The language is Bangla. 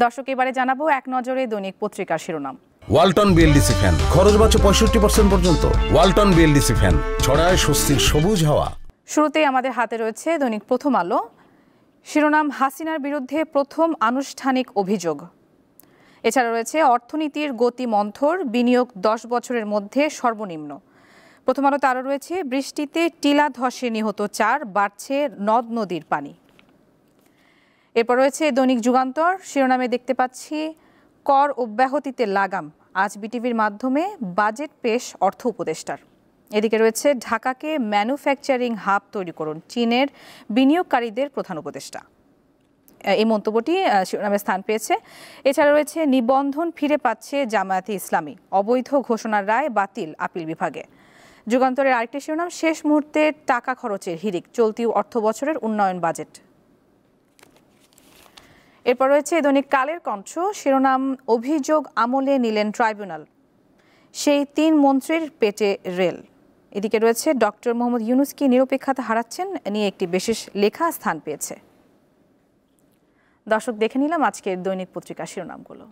দর্শক, এবারে জানাবো এক নজরে দৈনিক পত্রিকার শিরোনাম। ওয়ালটন বিএলডিসি ফ্যান, খরচ বাঁচে 65% পর্যন্ত। ওয়ালটন বিএলডিসি ফ্যান ছড়ায় স্বস্তির সবুজ হাওয়া। শুরুতেই আমাদের হাতে রয়েছে দৈনিক প্রথম আলো। শিরোনাম, হাসিনার বিরুদ্ধে প্রথম আনুষ্ঠানিক অভিযোগ। এছাড়া রয়েছে অর্থনীতির গতি মন্থর, বিনিয়োগ 10 বছরের মধ্যে সর্বনিম্ন। প্রথম আলোতে আরও রয়েছে বৃষ্টিতে টিলা ধসে নিহত 4, বাড়ছে নদ নদীর পানি। এরপর রয়েছে দৈনিক যুগান্তর। শিরোনামে দেখতে পাচ্ছি কর অব্যাহতিতে লাগাম, আজ বিটিভির মাধ্যমে বাজেট পেশ অর্থ উপদেষ্টার। এদিকে রয়েছে ঢাকাকে ম্যানুফ্যাকচারিং হাব তৈরি করুন, চীনের বিনিয়োগকারীদের প্রধান উপদেষ্টা। এই মন্তব্যটি শিরোনামে স্থান পেয়েছে। এছাড়া রয়েছে নিবন্ধন ফিরে পাচ্ছে জামায়াতে ইসলামী, অবৈধ ঘোষণার রায় বাতিল আপিল বিভাগে। যুগান্তরের আরেকটি শিরোনাম, শেষ মুহূর্তে টাকা খরচের হিড়িক, চলতি অর্থ বছরের উন্নয়ন বাজেট। এরপর রয়েছে দৈনিক কালের কণ্ঠ। শিরোনাম, অভিযোগ আমলে নিলেন ট্রাইব্যুনাল, সেই 3 মন্ত্রীর পেটে রেল। এদিকে রয়েছে ডক্টর মোহাম্মদ ইউনূসকে নিরপেক্ষতা হারাচ্ছেন নিয়ে একটি বিশেষ লেখা স্থান পেয়েছে। দর্শক, দেখে নিলাম আজকের দৈনিক পত্রিকা শিরোনামগুলো।